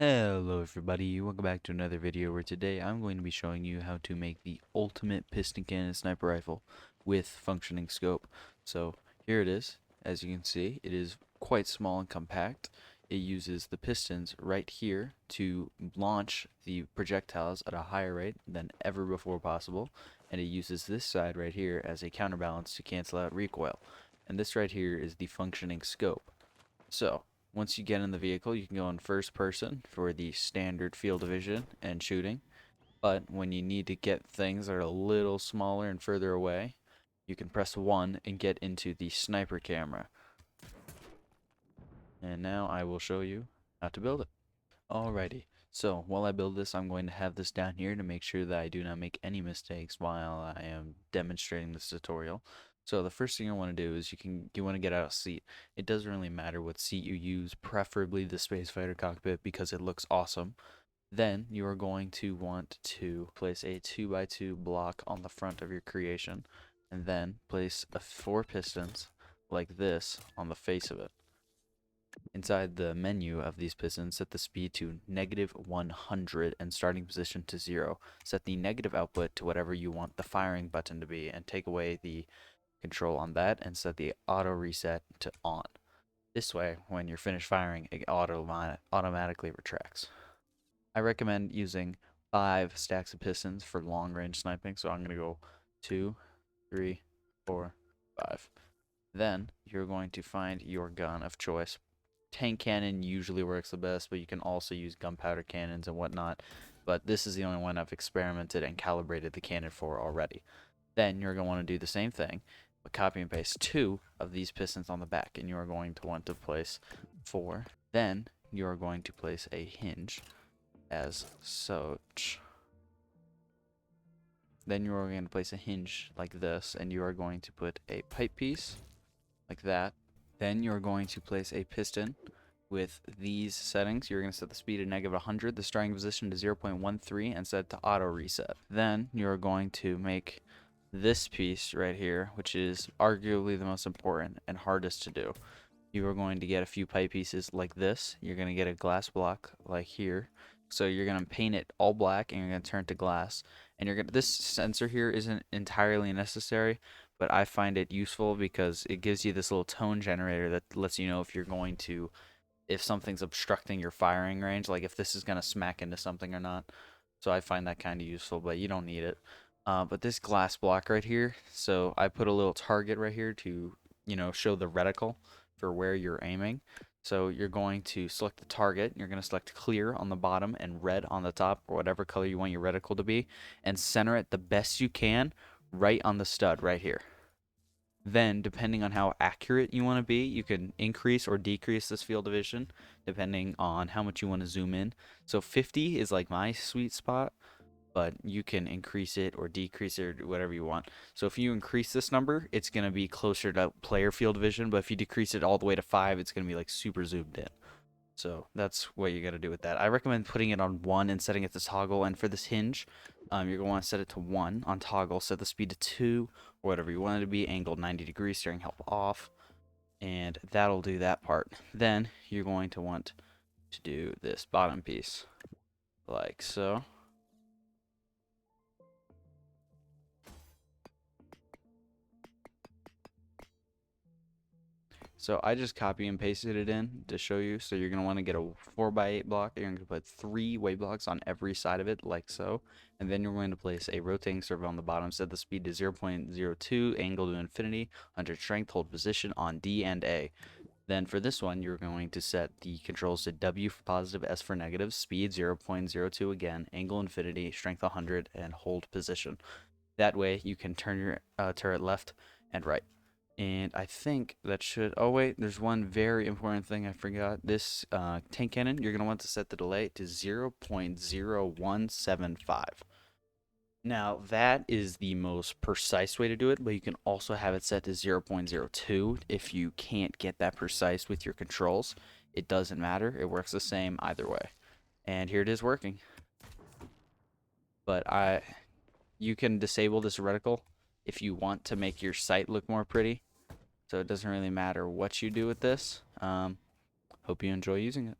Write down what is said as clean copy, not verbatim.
Hello everybody, welcome back to another video where today I'm going to be showing you how to make the ultimate piston cannon sniper rifle with functioning scope. So here it is. As you can see, it is quite small and compact. It uses the pistons right here to launch the projectiles at a higher rate than ever before possible, and it uses this side right here as a counterbalance to cancel out recoil. And this right here is the functioning scope. So, once you get in the vehicle, you can go in first person for the standard field of vision and shooting. But when you need to get things that are a little smaller and further away, you can press 1 and get into the sniper camera. And now I will show you how to build it. Alrighty, so while I build this, I'm going to have this down here to make sure that I do not make any mistakes while I am demonstrating this tutorial. So the first thing I want to do is you want to get out a seat. It doesn't really matter what seat you use, preferably the Space Fighter cockpit because it looks awesome. Then you are going to want to place a 2x2 block on the front of your creation, and then place 4 pistons like this on the face of it. Inside the menu of these pistons, set the speed to -100 and starting position to 0. Set the negative output to whatever you want the firing button to be, and take away the control on that and set the auto reset to on. This way, when you're finished firing, it automatically retracts. I recommend using 5 stacks of pistons for long range sniping, so I'm going to go 2, 3, 4, 5. Then you're going to find your gun of choice. Tank cannon usually works the best, but you can also use gunpowder cannons and whatnot. But this is the only one I've experimented and calibrated the cannon for already. Then you're going to want to do the same thing, but copy and paste 2 of these pistons on the back, and you are going to want to place 4. Then you are going to place a hinge as such. Then you are going to place a hinge like this, and you are going to put a pipe piece like that. Then you're going to place a piston with these settings. You're going to set the speed to -100, the starting position to 0.13, and set it to auto reset. Then you're going to make this piece right here, which is arguably the most important and hardest to do. You are going to get a few pipe pieces like this. You're going to get a glass block like here. So you're going to paint it all black and you're going to turn it to glass. And this sensor here isn't entirely necessary, but I find it useful because it gives you this little tone generator that lets you know if something's obstructing your firing range, like if this is going to smack into something or not. So I find that kind of useful, but you don't need it. But this glass block right here, so I put a little target right here to, show the reticle for where you're aiming. So you're going to select the target, you're going to select clear on the bottom and red on the top, or whatever color you want your reticle to be, and center it the best you can right on the stud right here. Then, depending on how accurate you want to be, you can increase or decrease this field of vision depending on how much you want to zoom in. So 50 is like my sweet spot, but you can increase it or decrease it or whatever you want. So if you increase this number, it's going to be closer to player field vision, but if you decrease it all the way to 5, it's going to be like super zoomed in. So that's what you got to do with that. I recommend putting it on 1 and setting it to toggle. And for this hinge, you're going to want to set it to 1 on toggle, set the speed to 2 or whatever you want it to be, angled 90 degrees, steering help off, and that'll do that part. Then you're going to want to do this bottom piece like so. So I just copy and pasted it in to show you. So you're going to want to get a 4x8 block. You're going to put 3 weight blocks on every side of it, like so. And then you're going to place a rotating servo on the bottom. Set the speed to 0.02, angle to infinity, 100 strength, hold position on D and A. Then for this one, you're going to set the controls to W for positive, S for negative, speed 0.02 again, angle infinity, strength 100, and hold position. That way you can turn your turret left and right. And I think that should, oh wait, there's one very important thing I forgot. This tank cannon, you're going to want to set the delay to 0.0175. Now, that is the most precise way to do it, but you can also have it set to 0.02 if you can't get that precise with your controls. It doesn't matter. It works the same either way. And here it is working. But you can disable this reticle if you want to make your sight look more pretty. So it doesn't really matter what you do with this. Hope you enjoy using it.